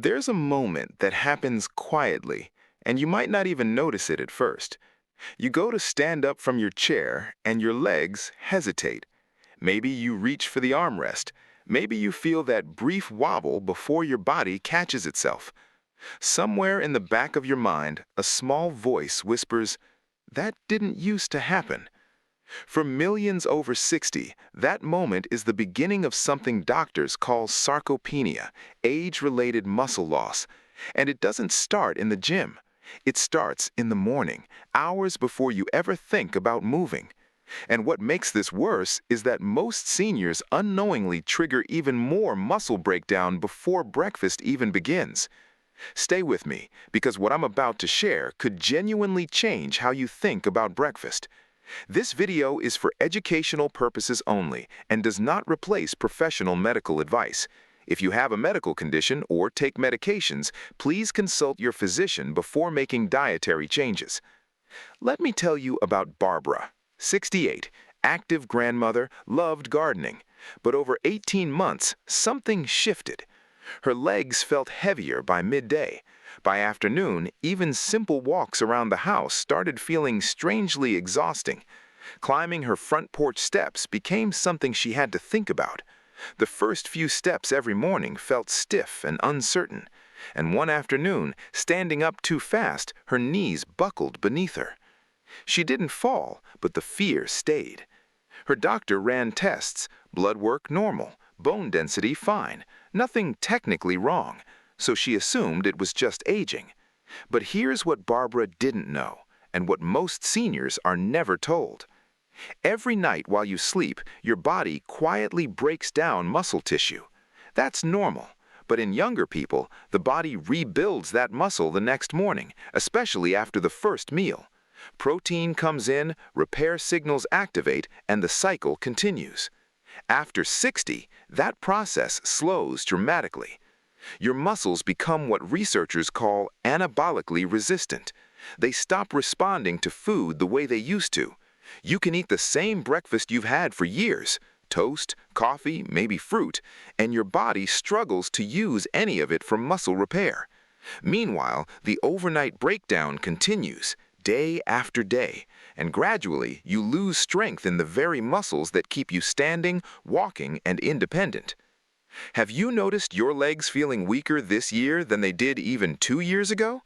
There's a moment that happens quietly, and you might not even notice it at first. You go to stand up from your chair, and your legs hesitate. Maybe you reach for the armrest. Maybe you feel that brief wobble before your body catches itself. Somewhere in the back of your mind, a small voice whispers, "That didn't used to happen." For millions over 60, that moment is the beginning of something doctors call sarcopenia, age-related muscle loss. And it doesn't start in the gym. It starts in the morning, hours before you ever think about moving. And what makes this worse is that most seniors unknowingly trigger even more muscle breakdown before breakfast even begins. Stay with me, because what I'm about to share could genuinely change how you think about breakfast. This video is for educational purposes only and does not replace professional medical advice. If you have a medical condition or take medications, please consult your physician before making dietary changes. Let me tell you about Barbara, 68, active grandmother, loved gardening. But over 18 months, something shifted. Her legs felt heavier by midday. By afternoon, even simple walks around the house started feeling strangely exhausting. Climbing her front porch steps became something she had to think about. The first few steps every morning felt stiff and uncertain, and one afternoon, standing up too fast, her knees buckled beneath her. She didn't fall, but the fear stayed. Her doctor ran tests, blood work normal, bone density fine, nothing technically wrong, so she assumed it was just aging. But here's what Barbara didn't know, and what most seniors are never told. Every night while you sleep, your body quietly breaks down muscle tissue. That's normal, but in younger people, the body rebuilds that muscle the next morning, especially after the first meal. Protein comes in, repair signals activate, and the cycle continues. After 60, that process slows dramatically. Your muscles become what researchers call anabolically resistant. They stop responding to food the way they used to. You can eat the same breakfast you've had for years, toast, coffee, maybe fruit, and your body struggles to use any of it for muscle repair. Meanwhile, the overnight breakdown continues, day after day, and gradually you lose strength in the very muscles that keep you standing, walking, and independent. Have you noticed your legs feeling weaker this year than they did even 2 years ago?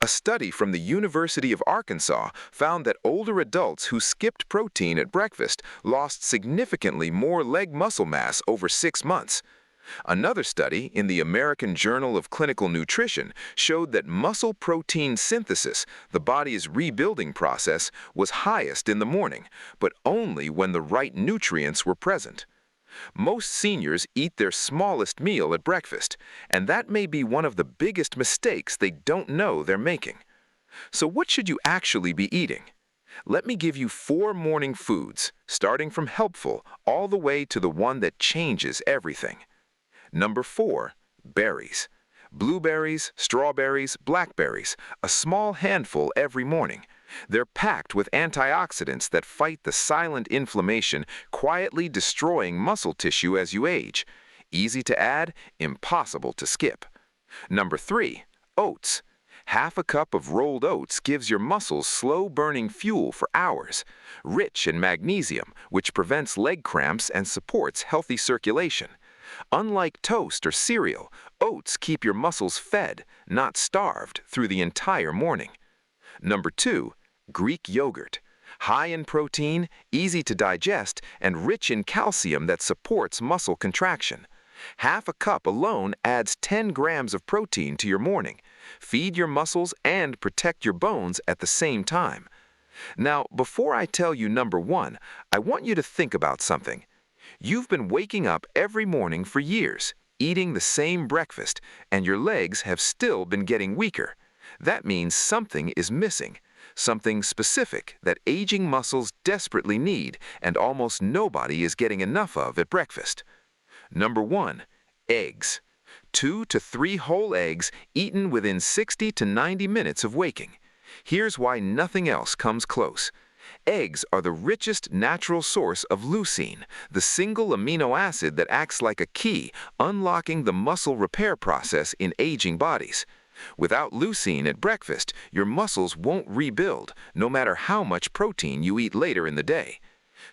A study from the University of Arkansas found that older adults who skipped protein at breakfast lost significantly more leg muscle mass over 6 months. Another study in the American Journal of Clinical Nutrition showed that muscle protein synthesis, the body's rebuilding process, was highest in the morning, but only when the right nutrients were present. Most seniors eat their smallest meal at breakfast, and that may be one of the biggest mistakes they don't know they're making. So what should you actually be eating? Let me give you 4 morning foods, starting from helpful all the way to the one that changes everything. Number 4, berries. Blueberries, strawberries, blackberries, a small handful every morning. They're packed with antioxidants that fight the silent inflammation, quietly destroying muscle tissue as you age. Easy to add, impossible to skip. Number 3, oats. Half a cup of rolled oats gives your muscles slow-burning fuel for hours. Rich in magnesium, which prevents leg cramps and supports healthy circulation. Unlike toast or cereal, oats keep your muscles fed, not starved, through the entire morning. Number 2, Greek yogurt. High in protein, easy to digest, and rich in calcium that supports muscle contraction. Half a cup alone adds 10 grams of protein to your morning. Feed your muscles and protect your bones at the same time. Now, before I tell you number 1, I want you to think about something. You've been waking up every morning for years, eating the same breakfast, and your legs have still been getting weaker. That means something is missing, something specific that aging muscles desperately need and almost nobody is getting enough of at breakfast. Number 1, eggs. 2 to 3 whole eggs eaten within 60 to 90 minutes of waking. Here's why nothing else comes close. Eggs are the richest natural source of leucine, the single amino acid that acts like a key, unlocking the muscle repair process in aging bodies. Without leucine at breakfast, your muscles won't rebuild, no matter how much protein you eat later in the day.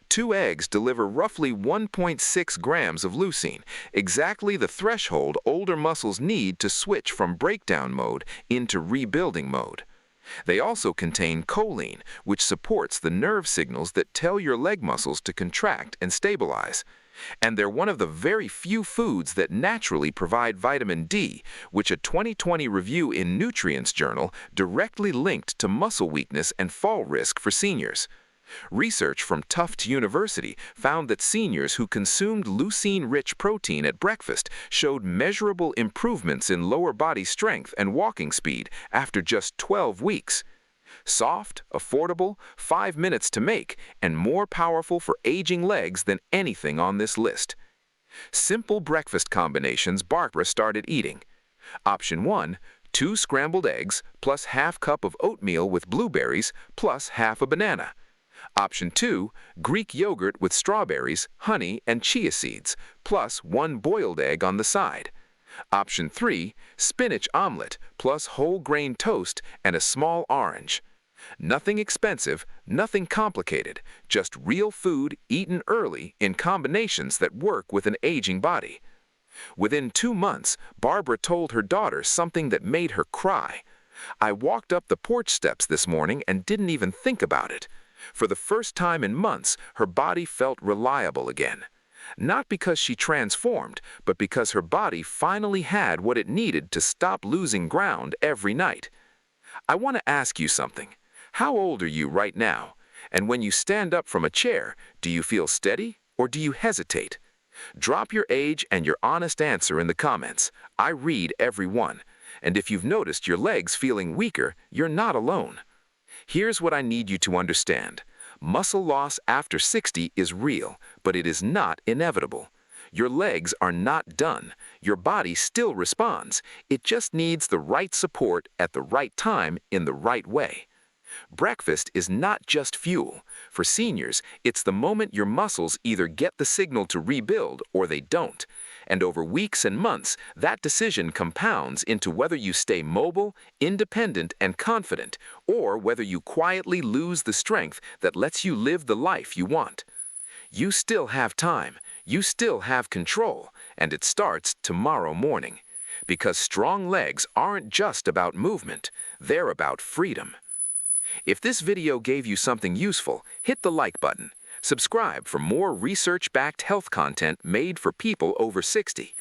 2 eggs deliver roughly 1.6 grams of leucine, exactly the threshold older muscles need to switch from breakdown mode into rebuilding mode. They also contain choline, which supports the nerve signals that tell your leg muscles to contract and stabilize. And they're one of the very few foods that naturally provide vitamin D, which a 2020 review in Nutrients journal directly linked to muscle weakness and fall risk for seniors. Research from Tufts University found that seniors who consumed leucine-rich protein at breakfast showed measurable improvements in lower body strength and walking speed after just 12 weeks. Soft, affordable, 5 minutes to make, and more powerful for aging legs than anything on this list. Simple breakfast combinations Barbara started eating. Option 1, 2 scrambled eggs plus half cup of oatmeal with blueberries plus half a banana. Option 2, Greek yogurt with strawberries, honey, and chia seeds, plus 1 boiled egg on the side. Option 3, spinach omelet, plus whole grain toast and a small orange. Nothing expensive, nothing complicated, just real food eaten early in combinations that work with an aging body. Within 2 months, Barbara told her daughter something that made her cry. "I walked up the porch steps this morning and didn't even think about it." For the first time in months, her body felt reliable again. Not because she transformed, but because her body finally had what it needed to stop losing ground every night. I want to ask you something. How old are you right now? And when you stand up from a chair, do you feel steady or do you hesitate? Drop your age and your honest answer in the comments. I read every one. And if you've noticed your legs feeling weaker, you're not alone. Here's what I need you to understand. Muscle loss after 60 is real, but it is not inevitable. Your legs are not done. Your body still responds. It just needs the right support at the right time in the right way. Breakfast is not just fuel. For seniors, it's the moment your muscles either get the signal to rebuild or they don't. And over weeks and months, that decision compounds into whether you stay mobile, independent, and confident, or whether you quietly lose the strength that lets you live the life you want. You still have time, you still have control, and it starts tomorrow morning. Because strong legs aren't just about movement, they're about freedom. If this video gave you something useful, hit the like button. Subscribe for more research-backed health content made for people over 60.